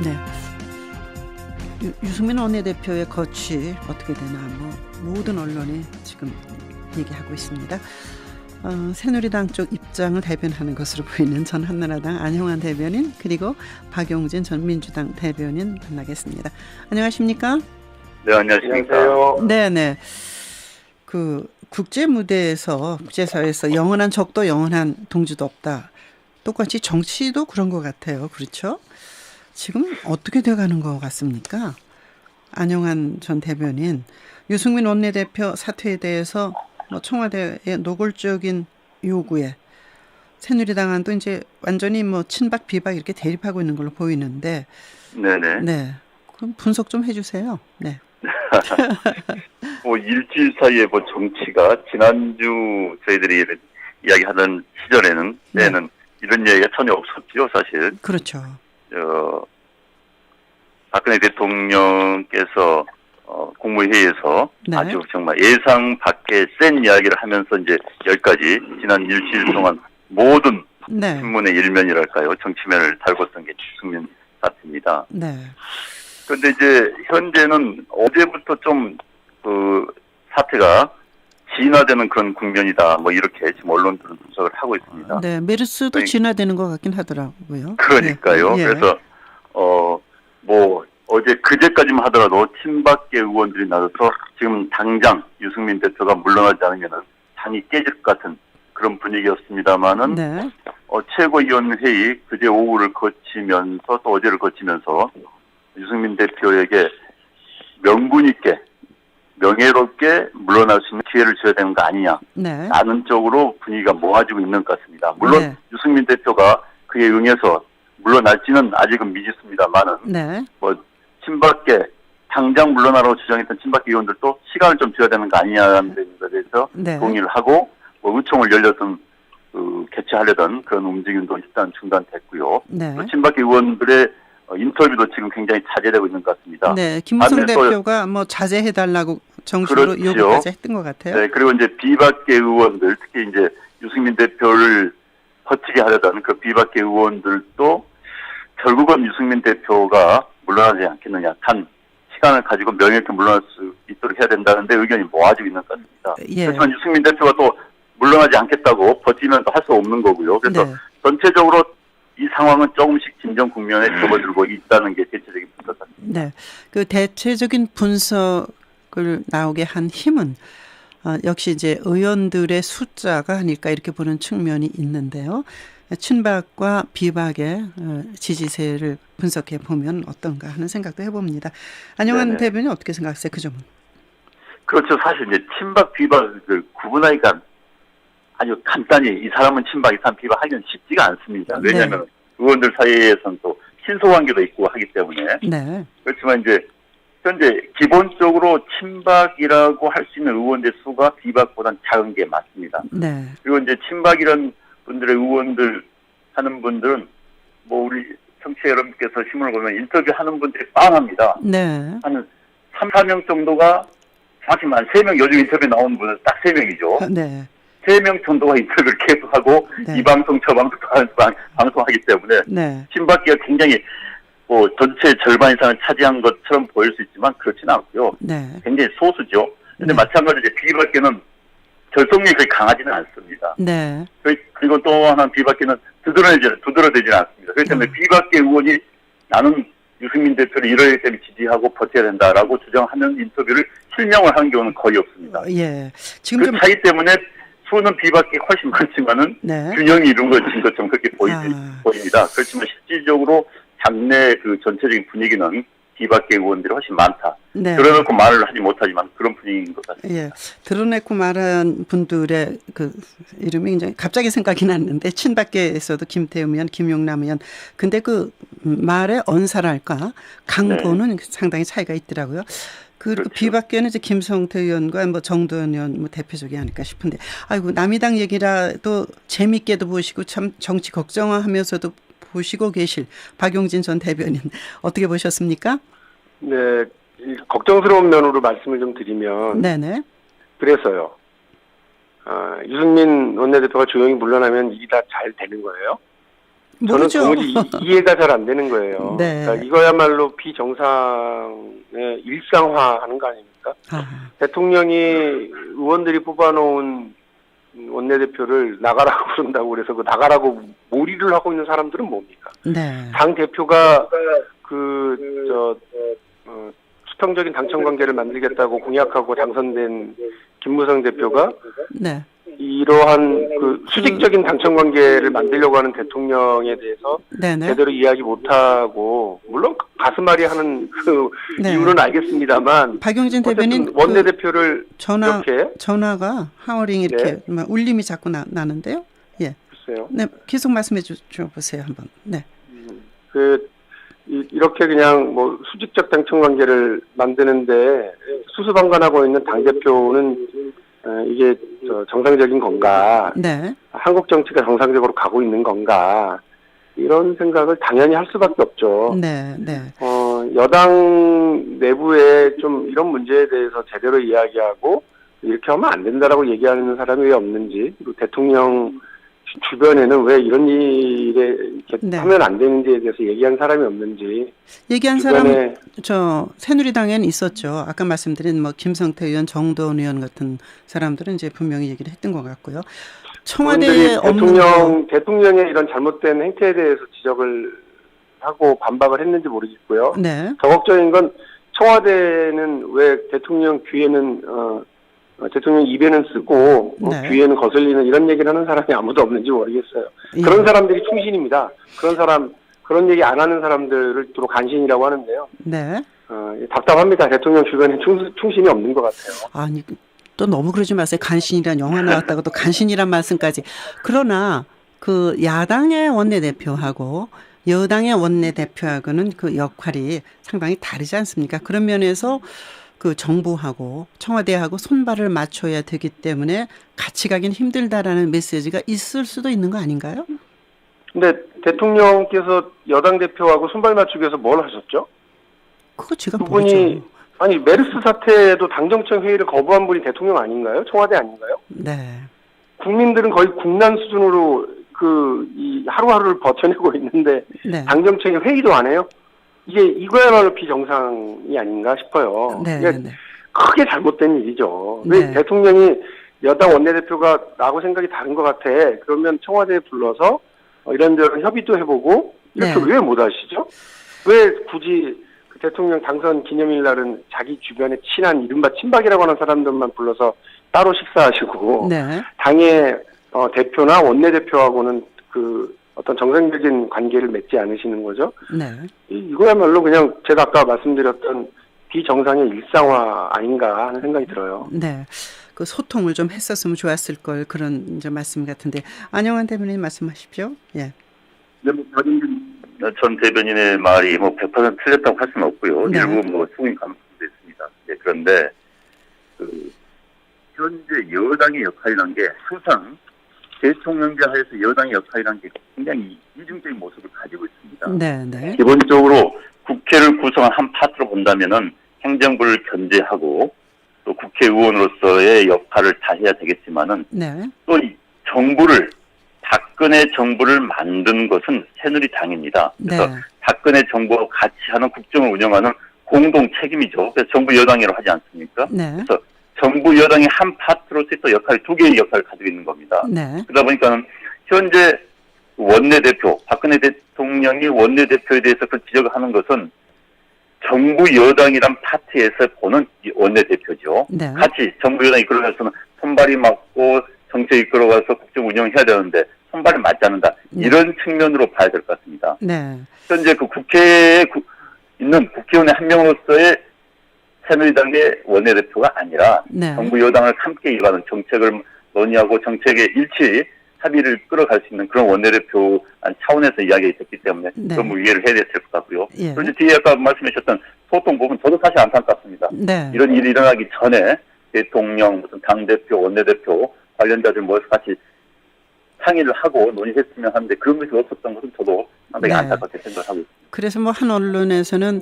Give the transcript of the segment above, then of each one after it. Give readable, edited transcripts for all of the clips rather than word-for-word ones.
네. 유승민 원내대표의 거취 어떻게 되나 모든 언론이 지금 얘기하고 있습니다. 새누리당 쪽 입장을 대변하는 것으로 보이는 전 한나라당 안형환 대변인 그리고 박용진 전 민주당 대변인 만나겠습니다. 안녕하십니까? 네, 안녕하십니까? 네네. 그 국제 무대에서 국제사회에서 영원한 적도 영원한 동지도 없다. 똑같이 정치도 그런 것 같아요. 그렇죠? 지금 어떻게 돼가는 것 같습니까? 안형환 전 대변인, 유승민 원내대표 사퇴에 대해서 청와대의 노골적인 요구에 새누리당안도 이제 완전히 친박 비박 이렇게 대립하고 있는 걸로 보이는데, 네네. 네, 그럼 분석 좀 해주세요. 네. 일주일 사이에 정치가 지난주 저희들이 이야기하던 시절에는 때는 이런 얘기가 전혀 없었죠, 사실. 그렇죠. 박근혜 대통령께서 국무회의에서 네. 아주 정말 예상 밖의 센 이야기를 하면서 이제 여기까지 지난 일주일 동안 모든 신문의 일면이랄까요, 정치면을 달궜던 게 유승민 사태입니다. 네. 그런데 이제 현재는 어제부터 좀 사태가 진화되는 그런 국면이다. 이렇게 지금 언론들은 분석을 하고 있습니다. 네, 메르스도 진화되는 것 같긴 하더라고요. 그러니까요. 네. 그래서 어제 그제까지만 하더라도 친박계 의원들이 나서서 지금 당장 유승민 대표가 물러나지 않으면은 당이 깨질 것 같은 그런 분위기였습니다만은 네. 최고위원회의 그제 오후를 거치면서 또 어제를 거치면서 유승민 대표에게 명분 있게 명예롭게 물러날 수 있는 기회를 줘야 되는 거 아니냐. 네. 라는 쪽으로 분위기가 모아지고 있는 것 같습니다. 물론 유승민 대표가 그에 응해서 물러날지는 아직은 미지수입니다만은 네. 친박계 당장 물러나라고 주장했던 친박계 의원들도 시간을 좀 줘야 되는 거 아니냐는 것에 대해서 동의를 하고 의총을 열려던 개최하려던 그런 움직임도 일단 중단됐고요. 네. 또 친박계 의원들의 인터뷰도 지금 굉장히 자제되고 있는 것 같습니다. 네, 김무성 대표가 자제해달라고 정식으로 그렇죠. 요구까지 했던 것 같아요. 네, 그리고 이제 비박계 의원들, 특히 이제 유승민 대표를 버티게 하려던 그 비박계 의원들도 결국은 유승민 대표가 물러나지 않겠느냐, 단 시간을 가지고 명예롭게 물러날 수 있도록 해야 된다는데 의견이 모아지고 있는 것 같습니다. 하지만 유승민 대표가 또 물러나지 않겠다고 버티면 또 할 수 없는 거고요. 그래서 전체적으로 이 상황은 조금씩 진정 국면에 접어들고 있다는 게 대체적인 분석 같습니다. 네, 그 대체적인 분석을 나오게 한 힘은 역시 이제 의원들의 숫자가 아닐까 이렇게 보는 측면이 있는데요. 친박과 비박의 지지세를 분석해 보면 어떤가 하는 생각도 해봅니다. 안형환 대변인 어떻게 생각하세요? 그 점은? 그렇죠. 사실 이제 친박 비박을 구분하기가 아주 간단히 이 사람은 친박, 이 사람은 비박 하기는 쉽지가 않습니다. 왜냐하면 의원들 사이에서는 또 친소관계도 있고 하기 때문에. 네. 그렇지만 이제 현재 기본적으로 친박이라고 할 수 있는 의원들 수가 비박보다는 작은 게 맞습니다. 네. 그리고 이제 친박이란 분들의 의원들 하는 분들은 우리 청취자 여러분께서 신문을 보면 인터뷰하는 분들이 빵합니다. 네. 한 3, 4명 정도가 하지만 3명 요즘 인터뷰 나온 분은 딱 3명이죠. 네. 3명 정도가 인터뷰를 계속하고 이 방송 저 방송하기 때문에 친박계가 굉장히 전체 절반 이상을 차지한 것처럼 보일 수 있지만 그렇지는 않고요. 굉장히 소수죠. 그런데 마찬가지로 이제 비박계는 결속력이 그렇게 강하지는 않습니다. 네. 그리고 또 하나 비박계는 두드러지지 않습니다. 그렇기 때문에 비박계 의원이 나는 유승민 대표를 이러기 때문에 지지하고 버텨야 된다라고 주장하는 인터뷰를 실명을 하는 경우는 거의 없습니다. 예. 지금 그 차이 때문에 수는 비박계 훨씬 많지만은 균형이 이루어진 것처럼 그렇게 보입니다. 그렇지만 실질적으로 당내 그 전체적인 분위기는 비박계 의원들이 훨씬 많다. 드러내고 말을 하지 못하지만 그런 분위기인 것 같습니다. 예, 드러내고 말한 분들의 그 이름이 이제 갑자기 생각이 났는데 친박계에서도 김태우 의원, 김용남 의원. 근데 그 말의 언사랄까 강도는 상당히 차이가 있더라고요. 그리고 비박계는 이제 김성태 의원과 정도현 의원 대표적이 아닐까 싶은데, 아이고 남이당 얘기라도 재밌게도 보시고 참 정치 걱정하면서도 보시고 계실 박용진 전 대변인 어떻게 보셨습니까? 네, 걱정스러운 면으로 말씀을 좀 드리면, 그래서요. 유승민 원내대표가 조용히 물러나면 일이 다 잘 되는 거예요? 저는 도무지 이해가 잘 안 되는 거예요. 네. 그러니까 이거야말로 비정상의 일상화하는 거 아닙니까? 대통령이 의원들이 뽑아놓은 원내대표를 나가라고 그런다고 그래서 그 나가라고 몰이를 하고 있는 사람들은 뭡니까? 네. 당 대표가 수평적인 당청 관계를 만들겠다고 공약하고 당선된 김무성 대표가 네. 이러한 수직적인 당청 관계를 만들려고 하는 대통령에 대해서 네네. 제대로 이야기 못하고 물론 가슴앓이 하는 네. 이유는 알겠습니다만 박용진 대변인 원내대표를 전화가 하워링 이렇게 네. 울림이 자꾸 나는데요. 예. 글쎄요. 네, 계속 말씀해 줘 보세요 한번. 네. 이렇게 그냥 수직적 당청 관계를 만드는데 수수방관하고 있는 당 대표는 이게 정상적인 건가? 네. 한국 정치가 정상적으로 가고 있는 건가? 이런 생각을 당연히 할 수밖에 없죠. 네, 네. 여당 내부에 좀 이런 문제에 대해서 제대로 이야기하고 이렇게 하면 안 된다라고 얘기하는 사람이 왜 없는지, 그리고 대통령 주변에는 왜 이런 일에 이렇게 네. 하면 안 되는지에 대해서 얘기하는 사람이 없는지. 얘기한 사람은 새누리당에는 있었죠. 아까 말씀드린 김성태 의원, 정도원 의원 같은 사람들은 이제 분명히 얘기를 했던 것 같고요. 청와대에 대통령의 이런 잘못된 행태에 대해서 지적을 하고 반박을 했는지 모르겠고요. 네. 더 걱정인 건 청와대는 왜 대통령 귀에는 대통령 입에는 쓰고 네. 귀에는 거슬리는 이런 얘기를 하는 사람이 아무도 없는지 모르겠어요. 예. 그런 사람들이 충신입니다. 그런 얘기 안 하는 사람들을 주로 간신이라고 하는데요. 네. 답답합니다. 대통령 주변에 충신이 없는 것 같아요. 아니, 또 너무 그러지 마세요. 간신이란 영화 나왔다고 또 간신이란 말씀까지. 그러나 야당의 원내대표하고 여당의 원내대표하고는 역할이 상당히 다르지 않습니까? 그런 면에서 정부하고 청와대하고 손발을 맞춰야 되기 때문에 같이 가긴 힘들다라는 메시지가 있을 수도 있는 거 아닌가요? 근데 대통령께서 여당 대표하고 손발 맞추기 위해서 뭘 하셨죠? 그거 제가 모르죠. 아니 메르스 사태에도 당정청 회의를 거부한 분이 대통령 아닌가요? 청와대 아닌가요? 네. 국민들은 거의 국난 수준으로 이 하루하루를 버텨내고 있는데 네. 당정청이 회의도 안 해요? 이거야말로 비정상이 아닌가 싶어요. 네, 이게 네. 크게 잘못된 일이죠. 네. 왜 대통령이 여당 원내대표가 나하고 생각이 다른 것 같아. 그러면 청와대에 불러서 이런저런 협의도 해보고 이렇게 네. 왜 못 하시죠? 왜 굳이 대통령 당선 기념일 날은 자기 주변에 친한 이른바 친박이라고 하는 사람들만 불러서 따로 식사하시고 네. 당의 대표나 원내대표하고는 어떤 정상적인 관계를 맺지 않으시는 거죠. 네. 이거야말로 그냥 제가 아까 말씀드렸던 비정상의 일상화 아닌가 하는 생각이 들어요. 네. 소통을 좀 했었으면 좋았을 걸 그런 이제 말씀 같은데 안영환 대변인 말씀하십시오. 예. 네, 박용진 전 대변인의 말이 100% 틀렸다고 할 수는 없고요. 네. 일부 충분히 가능성도 있습니다. 네, 그런데 현재 여당의 역할이라는 게 항상 대통령제 하에서 여당의 역할이라는 게 굉장히 이중적인 모습을 가지고 있습니다. 네, 네. 기본적으로 국회를 구성한 한 파트로 본다면은 행정부를 견제하고 또 국회의원으로서의 역할을 다 해야 되겠지만은 네. 또 이 박근혜 정부를 만든 것은 새누리당입니다. 그래서 네. 박근혜 정부와 같이 하는 국정을 운영하는 공동 책임이죠. 그래서 정부 여당이라고 하지 않습니까? 네. 그래서 정부 여당이 한 파트로서의 또 두 개의 역할을 가지고 있는 겁니다. 네. 그러다 보니까 현재 원내대표, 박근혜 대통령이 원내대표에 대해서 지적을 하는 것은 정부 여당이란 파트에서 보는 원내대표죠. 네. 같이 정부 여당이 이끌어가서는 손발이 맞고 정책 이끌어가서 국정 운영해야 되는데 손발이 맞지 않는다. 이런 측면으로 봐야 될 것 같습니다. 네. 현재 국회에 있는 국회의원의 한 명으로서의 새누리당의 원내대표가 아니라 네. 정부 여당을 함께 일하는 정책을 논의하고 정책의 일치 합의를 끌어갈 수 있는 그런 원내대표 차원에서 이야기가 있었기 때문에 네. 그런 이해를 해야 됐을 것 같고요. 예. 그런데 뒤에 아까 말씀해 주셨던 소통 부분 저도 사실 안타깝습니다. 네. 이런 일이 일어나기 전에 대통령, 무슨 당대표, 원내대표 관련자들 모여서 같이 상의를 하고 논의했으면 하는데 그런 것이 없었던 것은 저도 상당히 네. 안타깝게 생각하고 있습니다. 그래서 한 언론에서는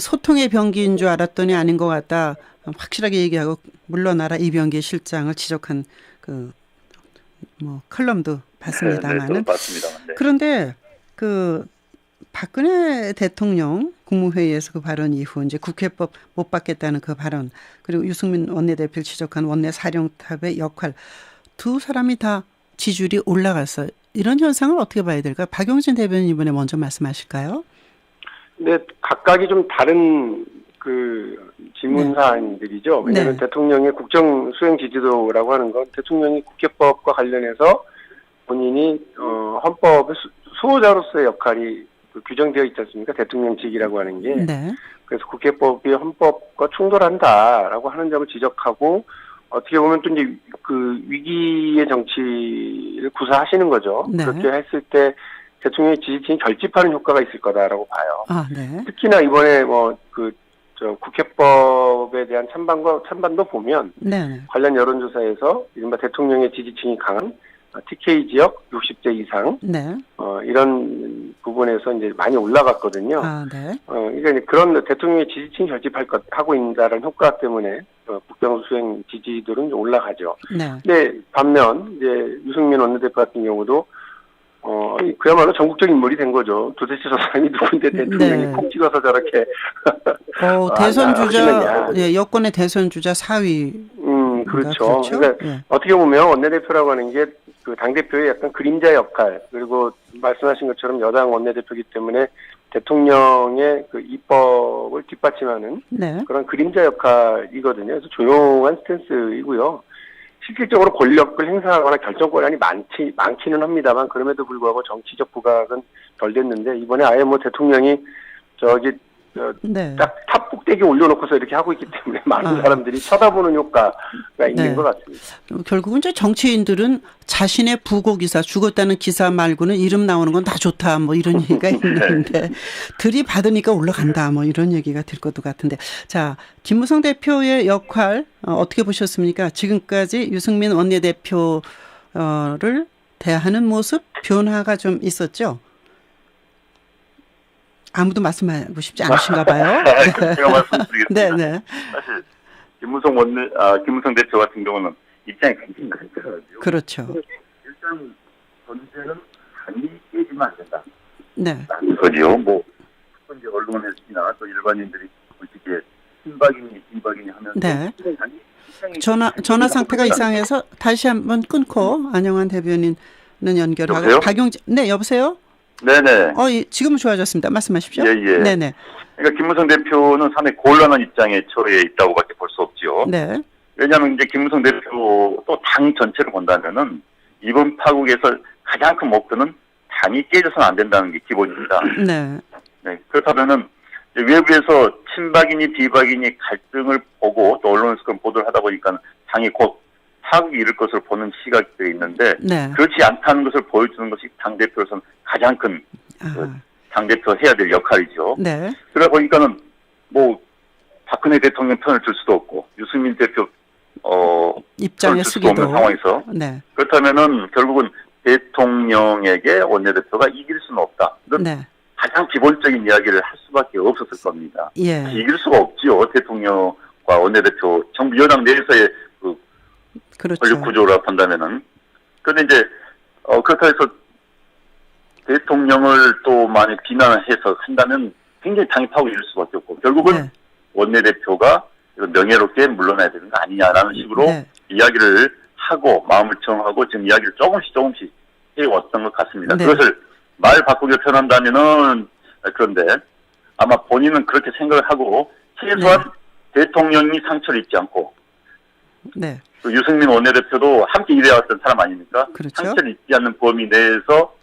소통의 병기인 줄 알았더니 아닌 것 같다. 확실하게 얘기하고 물러나라 이병기 실장을 지적한 컬럼도 봤습니다만은. 네, 맞습니다. 네. 그런데 그 박근혜 대통령 국무회의에서 그 발언 이후 이제 국회법 못 받겠다는 그 발언 그리고 유승민 원내대표를 지적한 원내 사령탑의 역할 두 사람이 다 지지율이 올라갔어요. 이런 현상을 어떻게 봐야 될까요? 박용진 대변인 이번에 먼저 말씀하실까요? 네, 각각이 좀 다른 그 질문 사안들이죠. 왜냐하면 대통령의 국정 수행 지지도라고 하는 건 대통령이 국회법과 관련해서 본인이 헌법의 수호자로서의 역할이 규정되어 있지 않습니까? 대통령직이라고 하는 게. 네. 그래서 국회법이 헌법과 충돌한다라고 하는 점을 지적하고 어떻게 보면 또 이제 그 위기의 정치를 구사하시는 거죠. 네. 그렇게 했을 때 대통령의 지지층이 결집하는 효과가 있을 거다라고 봐요. 아, 네. 특히나 이번에 국회법에 대한 찬반도 보면 네. 관련 여론조사에서 이른바 대통령의 지지층이 강한 TK 지역 60대 이상 네. 이런 부분에서 이제 많이 올라갔거든요. 아, 네. 그러니까 그런 대통령의 지지층이 하고 있다는 효과 때문에 국정 수행 지지도는 올라가죠. 네. 근데 반면 이제 유승민 원내대표 같은 경우도 그야말로 전국적인 인물이 된 거죠. 도대체 저 사람이 누군데 대통령이 콕 찍어서 저렇게 대선 주자, 예, 여권의 대선 주자 4위. 그렇죠. 그러니까 어떻게 보면 원내대표라고 하는 게 그 당대표의 약간 그림자 역할, 그리고 말씀하신 것처럼 여당 원내대표이기 때문에 대통령의 그 입법을 뒷받침하는 그런 그림자 역할이거든요. 그래서 조용한 스탠스이고요. 실질적으로 권력을 행사하거나 결정권이 많기는 합니다만 그럼에도 불구하고 정치적 부각은 덜 됐는데 이번에 아예 뭐 대통령이 딱 탑 꼭대기 올려놓고서 이렇게 하고 있기 때문에 많은 사람들이 쳐다보는 효과가 있는 것 같습니다. 결국은 이제 정치인들은 자신의 부고기사 죽었다는 기사 말고는 이름 나오는 건 다 좋다 뭐 이런 얘기가 있는데 들이받으니까 올라간다 뭐 이런 얘기가 될 것도 같은데 자 김무성 대표의 역할 어떻게 보셨습니까? 지금까지 유승민 원내대표를 대하는 모습 변화가 좀 있었죠? 아무도 말씀하고 싶지 않으신가 봐요. 제가 말씀드리겠습니다. 네. 사실 김무성 대표 같은 경우는 입장이 굉장히 강력하죠. 그렇죠. 일단 전제는 당이 깨지면 안 된다. 네. 라는 거죠. 뭐 이제 언론에서나 또 일반인들이 솔직히 친박이니 비박이니 하면 전화 상태가 이상해서 다시 한번 끊고 안영환 대변인은 연결하고 여보세요? 박용진 여보세요? 네네. 지금은 좋아졌습니다. 말씀하십시오. 예. 네네. 그러니까 김무성 대표는 상당히 곤란한 입장에 처해 있다고밖에 볼 수 없죠. 네. 왜냐하면 이제 김무성 대표 또 당 전체를 본다면은 이번 파국에서 가장 큰 목표는 당이 깨져서는 안 된다는 게 기본입니다. 네. 네. 그렇다면은 외부에서 친박이니 비박이니 갈등을 보고 또 언론에서 그런 보도를 하다 보니까 당이 곧 파국이 이를 것으로 보는 시각들이 있는데 그렇지 않다는 것을 보여주는 것이 당대표로서는 가장 큰 당대표 해야 될 역할이죠. 네. 그러다 보니까는 뭐 박근혜 대통령 편을 들 수도 없고 유승민 대표 입장에 편을 들 수도 없는 상황에서 그렇다면은 결국은 대통령에게 원내대표가 이길 수는 없다. 이런 가장 기본적인 이야기를 할 수밖에 없었을 겁니다. 예. 이길 수가 없지요. 대통령과 원내대표 정부 여당 내에서의 그렇죠. 권력 구조라 본다면은. 그런데 이제 그렇다 해서 대통령을 또 많이 비난해서 한다면 굉장히 당이 파고 이를 수밖에 없고 결국은 원내대표가 명예롭게 물러나야 되는 거 아니냐라는 식으로 이야기를 하고 마음을 정하고 지금 이야기를 조금씩 해왔던 것 같습니다. 그것을 말 바꾸게 표현한다면은 그런데 아마 본인은 그렇게 생각을 하고 최소한 대통령이 상처를 입지 않고 유승민 원내대표도 함께 일해왔던 사람 아닙니까? 그렇죠. 상처를 입지 않는 범위 내에서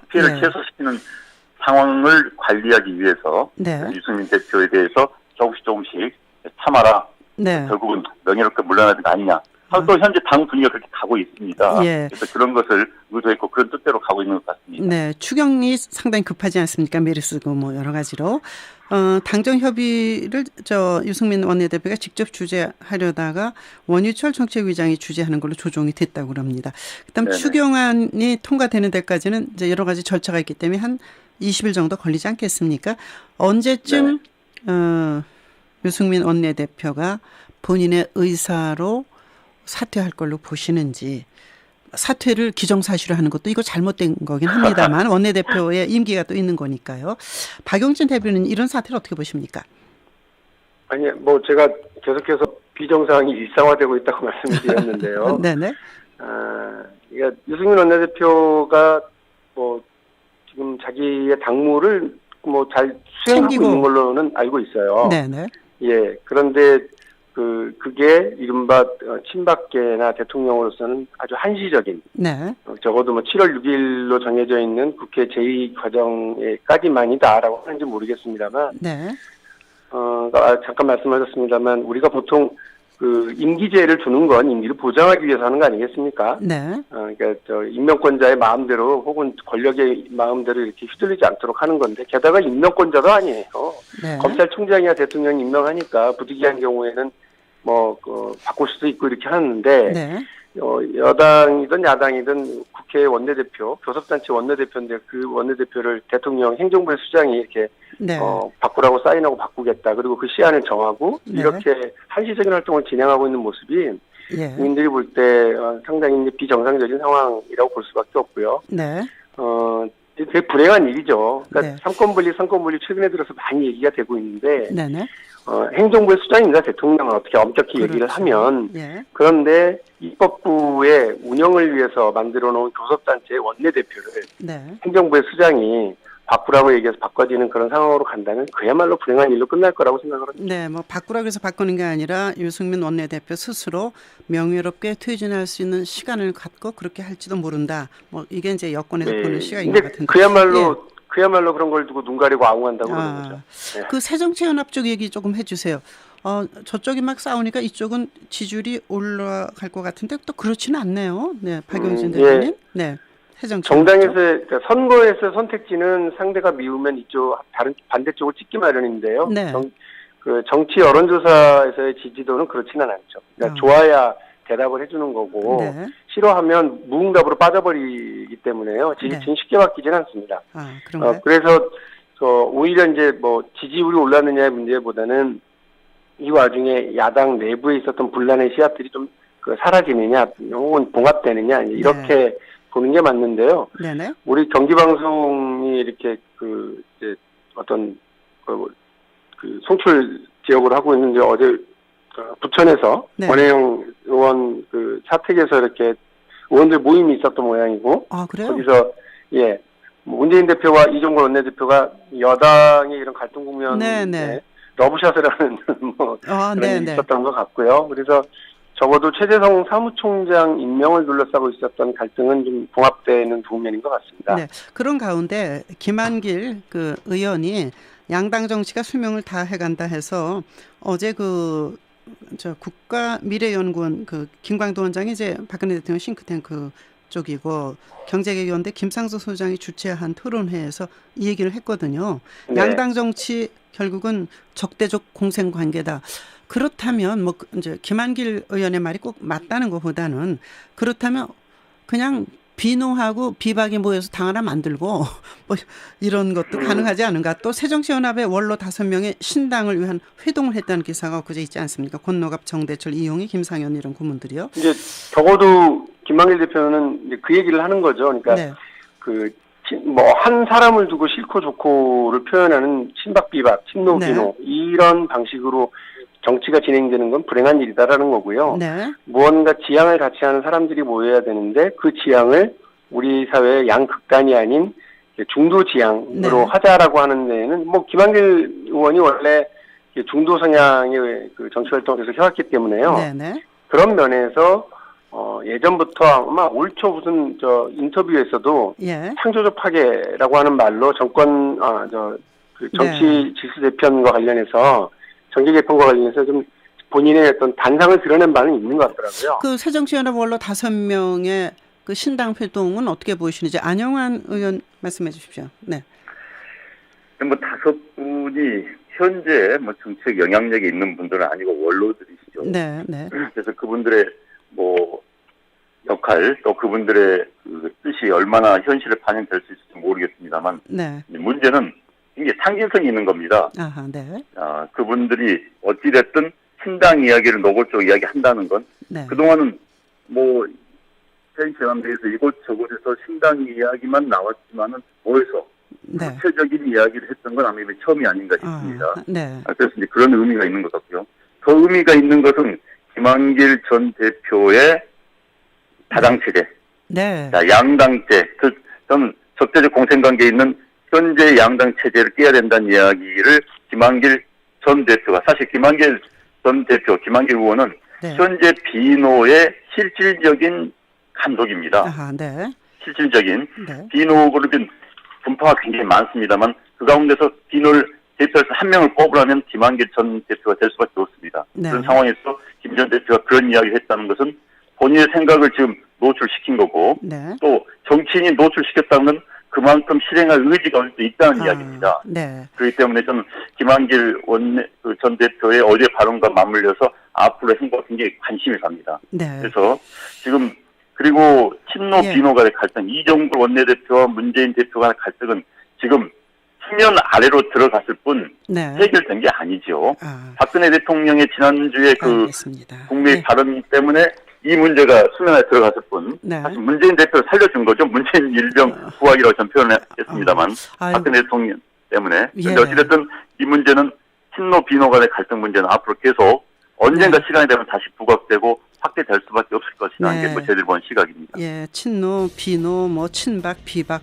피해를 최소시키는 상황을 관리하기 위해서 유승민 대표에 대해서 조금씩 참아라. 결국은 명예롭게 물러나야 되는 거 아니냐. 또 현재 당 분위기가 그렇게 가고 있습니다. 그래서 그런 것을 의도했고 그런 뜻대로 가고 있는 것 같습니다. 네, 추경이 상당히 급하지 않습니까? 메르스고 뭐 여러 가지로 당정 협의를 유승민 원내대표가 직접 주재하려다가 원유철 정책위장이 주재하는 걸로 조정이 됐다고 그럽니다. 그다음 추경안이 통과되는 데까지는 이제 여러 가지 절차가 있기 때문에 한 20일 정도 걸리지 않겠습니까? 언제쯤 유승민 원내대표가 본인의 의사로 사퇴할 걸로 보시는지 사퇴를 기정사실로 하는 것도 이거 잘못된 거긴 합니다만 원내대표의 임기가 또 있는 거니까요. 박용진 대표는 이런 사태를 어떻게 보십니까? 아니, 뭐 제가 계속해서 비정상이 일상화되고 있다고 말씀드렸는데요. 네네. 그러니까 유승민 원내대표가 뭐 지금 자기의 당무를 뭐 잘 수행하고 챙기고. 있는 걸로는 알고 있어요. 네네. 예. 그런데 그게 이른바 친박계나 대통령으로서는 아주 한시적인, 네. 적어도 뭐 7월 6일로 정해져 있는 국회 제2과정에까지만이다라고 하는지 모르겠습니다만, 네. 잠깐 말씀하셨습니다만, 우리가 보통 임기제를 두는 건 임기를 보장하기 위해서 하는 거 아니겠습니까? 네. 그러니까 임명권자의 마음대로 혹은 권력의 마음대로 이렇게 휘둘리지 않도록 하는 건데, 게다가 임명권자도 아니에요. 네. 검찰총장이나 대통령 임명하니까 부득이한 경우에는 바꿀 수도 있고 이렇게 하는데, 네. 여당이든 야당이든 국회 원내대표, 교섭단체 원내대표인데 그 원내대표를 대통령 행정부의 수장이 이렇게 네. 바꾸라고 사인하고 바꾸겠다. 그리고 그 시한을 정하고 네. 이렇게 한시적인 활동을 진행하고 있는 모습이 예. 국민들이 볼 때 상당히 비정상적인 상황이라고 볼 수밖에 없고요. 네. 되게 불행한 일이죠. 그러니까 네. 삼권분리 최근에 들어서 많이 얘기가 되고 있는데 네네. 행정부의 수장입니다. 대통령은 어떻게 엄격히 그렇죠. 얘기를 하면. 예. 그런데 입법부의 운영을 위해서 만들어 놓은 교섭단체의 원내대표를 네. 행정부의 수장이 바꾸라고 얘기해서 바꿔지는 그런 상황으로 간다면 그야말로 불행한 일로 끝날 거라고 생각을 합니다. 네, 뭐 바꾸라고 해서 바꾸는 게 아니라 유승민 원내대표 스스로 명예롭게 퇴진할 수 있는 시간을 갖고 그렇게 할지도 모른다. 뭐 이게 이제 여권에서 보는 시각인 것 같은데. 그야말로 그런 걸 두고 눈 가리고 아웅한다고 그러는 거죠. 네. 그 새정치연합 쪽 얘기 조금 해주세요. 저쪽이 막 싸우니까 이쪽은 지지율이 올라갈 것 같은데 또 그렇지는 않네요. 네, 박용진 대표님. 예. 네. 정당에서 그러니까 선거에서 선택지는 상대가 미우면 이쪽 다른 반대쪽을 찍기 마련인데요. 네. 정치 여론조사에서의 지지도는 그렇지는 않죠. 그러니까 좋아야 대답을 해주는 거고 네. 싫어하면 무응답으로 빠져버리기 때문에요. 지지층이 네. 쉽게 바뀌지는 않습니다. 그런가요? 그래서 오히려 이제 뭐 지지율이 올랐느냐의 문제보다는 이 와중에 야당 내부에 있었던 분란의 씨앗들이 좀 사라지느냐 혹은 봉합되느냐 이렇게 네. 보는 게 맞는데요. 네네. 우리 경기방송이 이렇게 이제 어떤 송출 지역으로 하고 있는데 어제 부천에서 네. 원혜영 의원 사택에서 이렇게 의원들 모임이 있었던 모양이고. 그래요? 거기서 문재인 대표와 이종걸 원내대표가 여당의 이런 갈등 국면에 러브샷을 하는 그런 일이 있었던 것 같고요. 그래서 적어도 최재성 사무총장 임명을 둘러싸고 있었던 갈등은 좀 봉합되는 국면인 것 같습니다. 네, 그런 가운데 김한길 의원이 양당 정치가 수명을 다 해간다 해서 어제 국가미래연구원 김광도 원장이 이제 박근혜 대통령 싱크탱크 쪽이고 경제개혁연대 김상수 소장이 주최한 토론회에서 이 얘기를 했거든요. 네. 양당 정치 결국은 적대적 공생 관계다. 그렇다면 이제 김한길 의원의 말이 꼭 맞다는 것보다는 그렇다면 그냥 비노하고 비박이 모여서 당 하나 만들고 뭐 이런 것도 가능하지 않은가. 또 새정치연합의 원로 5명의 신당을 위한 회동을 했다는 기사가 엊그제 있지 않습니까? 권노갑, 정대철, 이용희, 김상현 이런 고문들이요. 이제 적어도 김한길 대표는 이제 그 얘기를 하는 거죠. 그러니까 네. 한 사람을 두고 싫고 좋고를 표현하는 친박 비박, 친노 비노 이런 방식으로 정치가 진행되는 건 불행한 일이다라는 거고요. 네. 무언가 지향을 같이 하는 사람들이 모여야 되는데 그 지향을 우리 사회의 양극단이 아닌 중도 지향으로 하자라고 하는 데에는 김한길 의원이 원래 중도 성향의 정치 활동을 계속 해왔기 때문에요. 네. 그런 면에서 예전부터 아마 올 초 무슨 인터뷰에서도 창조적 파괴라고 하는 말로 정권 정치 질서 재편과 관련해서 정계 개편과 관련해서 좀 본인의 어떤 단상을 드러낸 바는 있는 것 같더라고요. 새정치연합 원로 5명의 신당 활동은 어떻게 보이시는지 안영환 의원 말씀해 주십시오. 네. 5분이 현재 정책 영향력이 있는 분들은 아니고 원로들이시죠. 네. 그래서 그분들의 역할 또 그분들의 뜻이 얼마나 현실에 반영될 수 있을지 모르겠습니다만 문제는 이게 상징성이 있는 겁니다. 네. 그분들이 어찌됐든 신당 이야기를 노골적으로 이야기한다는 건 그동안은 펜션에 대해서 이곳저곳에서 신당 이야기만 나왔지만은 모여서 네. 구체적인 이야기를 했던 건 아마 이번이 처음이 아닌가 싶습니다. 네. 그래서 이제 그런 의미가 있는 것 같고요. 더 의미가 있는 것은 김한길 전 대표의 다당체제, 네. 양당제, 저는 적대적 공생관계에 있는 현재 양당 체제를 깨야 된다는 이야기를 김한길 전 대표가, 사실 김한길 전 대표, 김한길 의원은 네. 현재 비노의 실질적인 감독입니다. 아하, 네. 실질적인 네. 비노 그룹은 분파가 굉장히 많습니다만 그 가운데서 비노를 대표해서 한 명을 뽑으라면 김한길 전 대표가 될 수밖에 없습니다. 네. 그런 상황에서 김 전 대표가 그런 이야기를 했다는 것은 본인의 생각을 지금 노출시킨 거고 네. 또 정치인이 노출시켰다는 건 그만큼 실행할 의지가 어느 정도 있다는 이야기입니다. 네. 그렇기 때문에 저는 김한길 전 대표의 어제 발언과 맞물려서 앞으로의 행보가 굉장히 관심이 갑니다. 네. 그래서 지금 그리고 친노 예. 비노 간의 갈등, 이정구 원내대표와 문재인 대표 간의 갈등은 지금 수면 아래로 들어갔을 뿐 네. 해결된 게 아니죠. 아, 박근혜 대통령의 지난주에 그 알겠습니다. 국민 네. 발언 때문에 이 문제가 수면 아래 들어갔을 뿐 네. 사실 문재인 대표를 살려준 거죠. 문재인 일병 후학이라고 전 표현했습니다만 아유. 박근혜 대통령 때문에. 예. 그런데 어찌됐든 이 문제는 친노 비노 간의 갈등 문제는 앞으로 계속 언젠가 네. 시간이 되면 다시 부각되고 확대될 수밖에 없을 것이라는 네. 게 뭐 저희들 본 시각입니다. 예, 친노, 비노, 뭐 친박, 비박.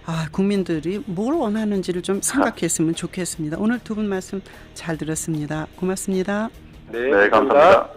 아, 국민들이 뭘 원하는지를 좀 생각했으면 좋겠습니다. 오늘 두 분 말씀 잘 들었습니다. 고맙습니다. 네, 네, 감사합니다.